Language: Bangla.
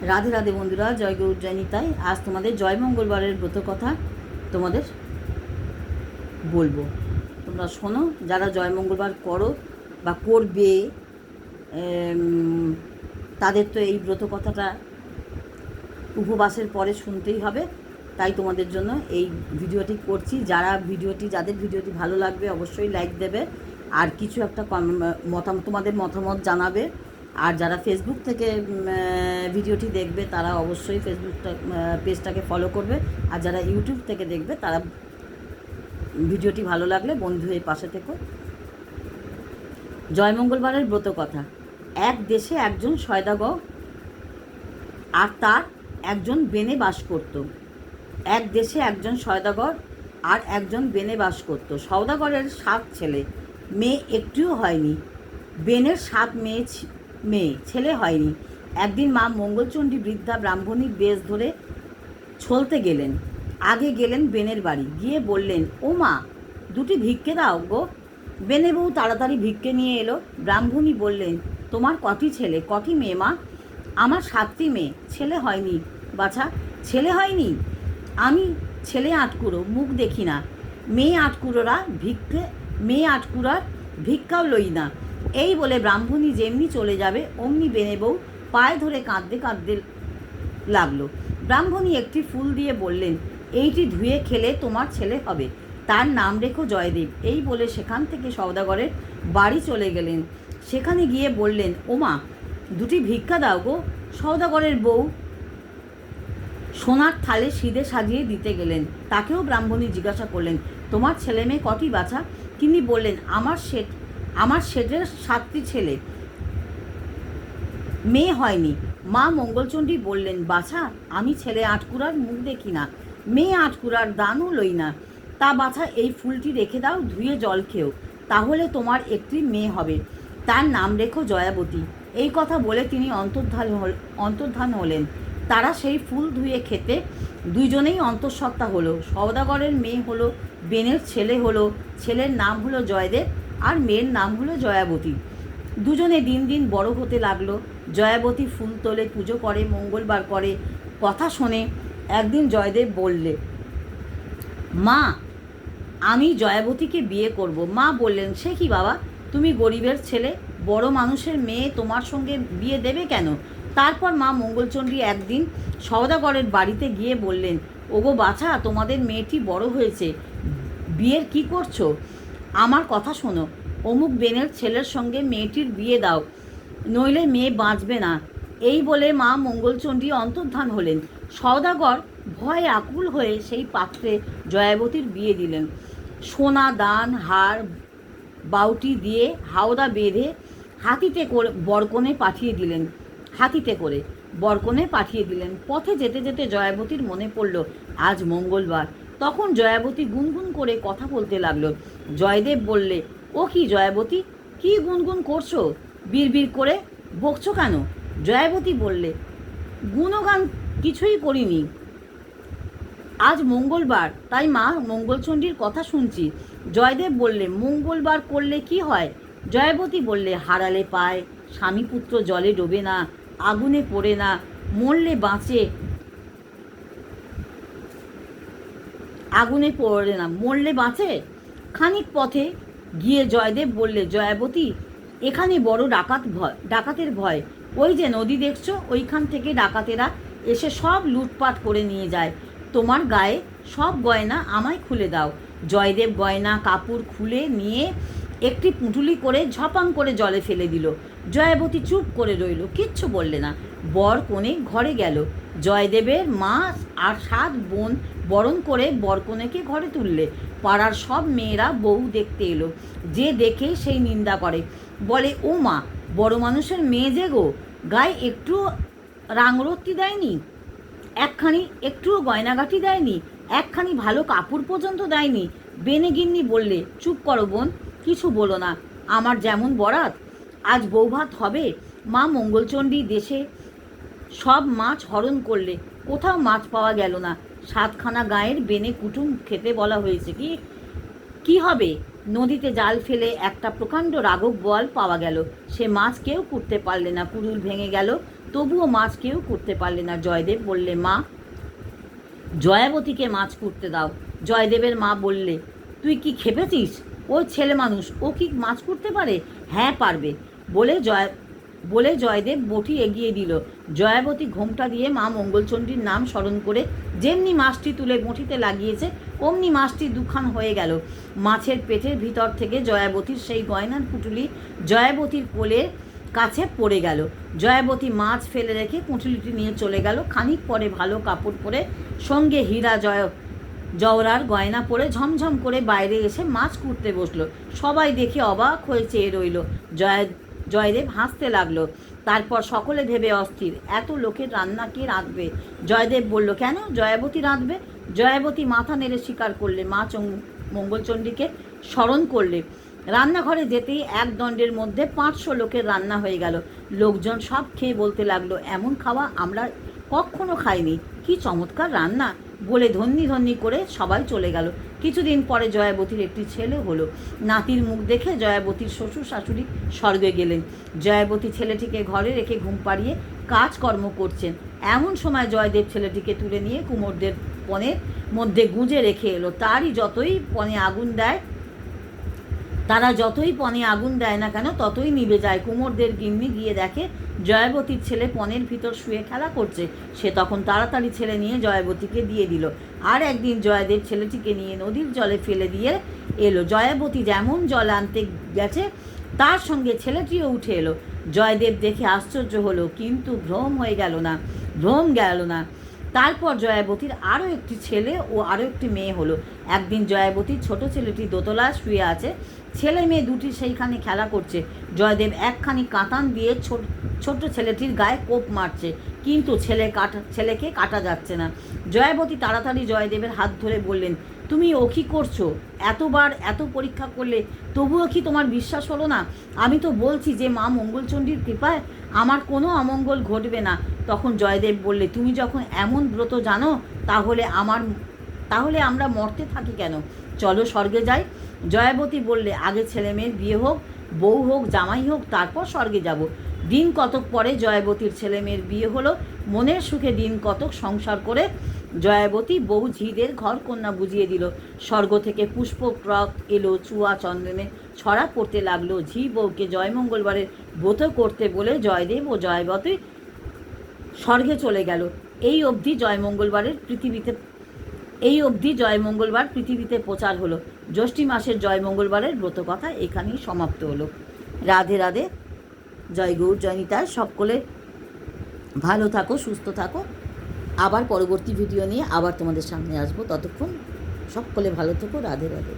রাধে রাধে বন্ধুরা, জয় গৌরজানিতাই। আজ তোমাদের জয় মঙ্গলবারের ব্রত কথা তোমাদের বলবো। তোমরা শোনো, যারা জয় মঙ্গলবার করো বা করবে, তাদের তো এই ব্রত কথাটা উপবাসের পরে শুনতেই হবে। তাই তোমাদের জন্য এই ভিডিওটি করছি। যাদের ভিডিওটি ভালো লাগবে অবশ্যই লাইক দেবে, আর কিছু একটা তোমাদের মতামত জানাবে। আর যারা ফেসবুক থেকে ভিডিওটি দেখবে তারা অবশ্যই পেজটাকে ফলো করবে। আর যারা ইউটিউব থেকে দেখবে তারা ভিডিওটি ভালো লাগলে বন্ধু হয়ে পাশে থেকো। জয় মঙ্গলবারের ব্রত কথা। এক দেশে একজন সয়দাগর আর তার একজন বেনে বাস করত। এক দেশে একজন সয়দাগর আর একজন বেনে বাস করত। সওদাগরের 7 ছেলে, মেয়ে একটিও হয়নি। বেনের 7 মেয়ে ছেলে হয়নি। একদিন মা মঙ্গলচণ্ডী বৃদ্ধা ব্রাহ্মণীর বেশ ধরে ছলতে গেলেন। আগে গেলেন বেনের বাড়ি, গিয়ে বললেন, ও মা, 2টি ভিক্ষে দাও গো। বেনে বউ তাড়াতাড়ি ভিক্ষে নিয়ে এলো। ব্রাহ্মণী বললেন, তোমার কটি ছেলে, কটি মেয়ে মা? আমার 7টি মেয়ে, ছেলে হয়নি বাছা। ছেলে হয়নি? আমি ছেলে আটকুড়ো, মুখ দেখি না। মেয়ে আটকুড়ার ভিক্ষাও লই না। এই বলে ব্রাহ্মণী যেমনি চলে যাবে অমনি বেনে বউ পায়ে ধরে কাঁদতে কাঁদতে লাগলো। ব্রাহ্মণী একটি ফুল দিয়ে বললেন, এইটি ধুয়ে খেলে তোমার ছেলে হবে, তার নাম রেখো জয়দেব। এই বলে সেখান থেকে সওদাগরের বাড়ি চলে গেলেন। সেখানে গিয়ে বললেন, ওমা, 2টি ভিক্ষা দাও গো। সওদাগরের বউ সোনার থালে সিদে সাজিয়ে দিতে গেলেন। তাকেও ব্রাহ্মণী জিজ্ঞাসা করলেন, তোমার ছেলে মেয়ে কটি বাছা? তিনি বললেন, আমার শেঠের 7টি ছেলে, মেয়ে হয়নি। মা মঙ্গলচণ্ডী বললেন, বাছা, আমি ছেলে আটকুড়ার মুখ দেখি না, মেয়ে আটকুড়ার দানও লই না। তা বাছা, এই ফুলটি রেখে দাও, ধুয়ে জল খেও, তাহলে তোমার একটি মেয়ে হবে, তার নাম রেখো জয়াবতী। এই কথা বলে তিনি অন্তর্ধান হলেন। তারা সেই ফুল ধুয়ে খেতে দুইজনেই অন্তঃসত্ত্বা হলো। সওদাগরের মেয়ে হলো, বেনের ছেলে হলো। ছেলের নাম হলো জয়দেব আর মেয়ের নাম হলো জয়াবতী। দুজনে দিন দিন বড় হতে লাগলো। জয়াবতী ফুল তোলে, পুজো করে, মঙ্গলবার করে। কথা শোনে। একদিন জয়দেব বললে, মা, আমি জয়াবতীকে বিয়ে করব। মা বললেন, সে কি বাবা, তুমি গরিবের ছেলে, বড় মানুষের মেয়ে তোমার সঙ্গে বিয়ে দেবে কেন? তারপর মা মঙ্গলচণ্ডী একদিন সওদাগরের বাড়িতে গিয়ে বললেন, ওগো বাছা, তোমাদের মেয়েটি বড় হয়েছে, বিয়ের কি করছো? আমার কথা শোনো, অমুক বেনের ছেলের সঙ্গে মেয়েটির বিয়ে দাও, নইলে মেয়ে বাঁচবে না। এই বলে মা মঙ্গলচণ্ডী অন্তর্ধান হলেন। সওদাগর ভয়ে আকুল হয়ে সেই পাত্রে জয়াবতীর বিয়ে দিলেন। সোনা দান হার বাউটি দিয়ে হাওদা বেঁধে হাতিতে করে বরকনে পাঠিয়ে দিলেন। পথে যেতে যেতে জয়াবতীর মনে পড়ল আজ মঙ্গলবার। তখন জয়াবতী গুনগুন করে কথা বলতে লাগলো। জয়দেব বললে, ও কি জয়াবতী, কি গুনগুন করছো? বিড়বিড় করে বকছো কেন? জয়াবতী বললে, গুণগান কিছুই করিনি, আজ মঙ্গলবার, তাই মা মঙ্গলচণ্ডীর কথা শুনছি। জয়দেব বললে, মঙ্গলবার করলে কি হয়? জয়াবতী বললে, হারালে পায়, স্বামী পুত্র জলে ডোবে না, আগুনে পড়ে না, মরলে বাঁচে, আগুনে পড়ে না, মরলে বাঁচে। খানিক পথে গিয়ে জয়দেব বললে, জয়াবতী, এখানে বড় ডাকাতের ভয়। ওই যে নদী দেখছো, ওইখান থেকে ডাকাতেরা এসে সব লুটপাট করে নিয়ে যায়। তোমার গায়ে সব গয়না আমায় খুলে দাও। জয়দেব গয়না কাপড় খুলে নিয়ে একটি পুঁটুলি করে ঝপাং করে জলে ফেলে দিল। জয়াবতী চুপ করে রইল, কিচ্ছু বললে না। বর কনে ঘরে গেল। জয়দেবের মা আর 7 বোন বরণ করে বরকনেকে ঘরে তুললে। পাড়ার সব মেয়েরা বউ দেখতে এলো। যে দেখে সেই নিন্দা করে, বলে, ও মা, বড় মানুষের মেয়ে যে গো, গায়ে একটু রাংরত্তি দেয়নি, একটুও গয়নাগাটি দেয়নি, একখানি ভালো কাপড় পর্যন্ত দেয়নি। বেনেগিন্নি বললে, চুপ করো বোন, কিছু বলো না, আমার যেমন বরাত। আজ বৌভাত হবে। মা মঙ্গলচণ্ডী দেশে সব মাছ হরণ করলে, কোথাও মাছ পাওয়া গেল না। 7খানা গাঁয়ের বেনে কুটুম খেতে বলা হয়েছে, কি হবে? নদীতে জাল ফেলে একটা প্রকাণ্ড রাঘব বোয়াল পাওয়া গেল। সে মাছ কেউ কুটতে পারলে না, কুড়ুল ভেঙে গেল। তবুও মাছ কেউ করতে পারলে না। জয়দেব বললে, মা, জয়াবতীকে মাছ করতে দাও। জয়দেবের মা বললে, তুই কি খেপেছিস? ও ছেলে মানুষ, ও কি মাছ করতে পারে? হ্যাঁ পারবে, বলে জয়দেব বটি এগিয়ে দিল। জয়াবতী ঘোমটা দিয়ে মা মঙ্গলচণ্ডীর নাম স্মরণ করে যেমনি মাছটি তুলে বঁটিতে লাগিয়েছে অমনি মাছটি দুখান হয়ে গেল। মাছের পেটের ভিতর থেকে জয়াবতীর সেই গয়নার পুঁটুলি জয়াবতীর কোলের কাছে পড়ে গেল। জয়াবতী মাছ ফেলে রেখে পুঁটুলিটি নিয়ে চলে গেল। খানিক পরে ভালো কাপড় পরে সঙ্গে হীরা জওরার গয়না পরে ঝমঝম করে বাইরে এসে মাছ কুটতে বসলো। সবাই দেখে অবাক হয়ে চেয়ে রইল। জয়দেব হাসতে লাগলো। তারপর সকলে ভেবে অস্থির, এত লোকের রান্না কে রাঁধবে? জয়দেব বলল, কেন, জয়াবতী রাঁধবে। জয়াবতী মাথা নেড়ে স্বীকার করলে। মা মঙ্গলচণ্ডীকে স্মরণ করলে। রান্নাঘরে যেতেই এক দণ্ডের মধ্যে 500 লোকের রান্না হয়ে গেল। লোকজন সব খেয়ে বলতে লাগলো, এমন খাওয়া আমরা কখনো খাইনি, কি চমৎকার রান্না বলে ধন্যি ধন্যি করে সবাই চলে গেল। কিছুদিন পরে জয়াবতীর একটি ছেলে হলো। নাতির মুখ দেখে জয়াবতীর শ্বশুর শাশুড়ি স্বর্গে গেলেন। জয়াবতী ছেলেটিকে ঘরে রেখে ঘুম পাড়িয়ে কাজকর্ম করছেন। এমন সময় জয়দেব ছেলেটিকে তুলে নিয়ে কুমোরদের পনের মধ্যে গুঁজে রেখে এলো। তারা যতই পণে আগুন দেয় না কেন ততই নিভে যায়। কুমোরদের গিন্নি গিয়ে দেখে জয়াবতীর ছেলে পণের ভিতর শুয়ে খেলা করছে। সে তখন তাড়াতাড়ি ছেলে নিয়ে জয়াবতীকে দিয়ে দিল। আর একদিন জয়দেব ছেলেটিকে নিয়ে নদীর জলে ফেলে দিয়ে এলো। জয়াবতী যেমন জল আনতে গেছে তার সঙ্গে ছেলেটিও উঠে এলো। জয়দেব দেখে আশ্চর্য হলো, কিন্তু ভ্রম গেল না। তারপর জয়াবতীর আরও একটি ছেলে ও আরও একটি মেয়ে হলো। একদিন জয়াবতীর ছোট ছেলেটি দোতলায় শুয়ে আছে। ছেলে মেয়ে দুটি সেইখানে খেলা করছে। জয়দেব একখানি কাঁটান দিয়ে ছোট ছেলেটির গায়ে কোপ মারছে, কিন্তু ছেলেকে কাটা যাচ্ছে না। জয়াবতী তাড়াতাড়ি জয়দেবের হাত ধরে বললেন, তুমি ও কী করছো? এতবার এত পরীক্ষা করলে তবুও কি তোমার বিশ্বাস হলো না? আমি তো বলছি যে মা মঙ্গলচণ্ডীর কৃপায় আমার কোনো অমঙ্গল ঘটবে না। তখন জয়দেব বললে, তুমি যখন এমন ব্রত জানো তাহলে আমরা মরতে থাকি কেন? চলো স্বর্গে যাই। জয়াবতী বললে, আগে ছেলে মেয়ের বিয়ে হোক, বউ হোক, জামাই হোক, তারপর স্বর্গে যাব। দিন কতক পরে জয়াবতীর ছেলে মেয়ের বিয়ে হলো। মনের সুখে দিন কতক সংসার করে জয়াবতী বউ ঝিদের ঘর কন্যা বুঝিয়ে দিল। স্বর্গ থেকে পুষ্পক্রক এলো, চুয়া চন্দনে ছড়া পড়তে লাগলো। ঝি বউকে জয়মঙ্গলবারের ব্রত করতে বলে জয়দেব ও জয়াবতী স্বর্গে চলে গেল। এই অবধি জয়মঙ্গলবার পৃথিবীতে প্রচার হলো। জ্যৈষ্ঠী মাসের জয়মঙ্গলবারের ব্রত কথা এখানেই সমাপ্ত হলো। রাধে রাধে, জয় গৌর, জয় নিতাই। সকলে ভালো থাকো, সুস্থ থাকো। আবার পরবর্তী ভিডিও নিয়ে আবার তোমাদের সামনে আসবো। ততক্ষণ সকলে ভালো থেকো। রাধে রাধে।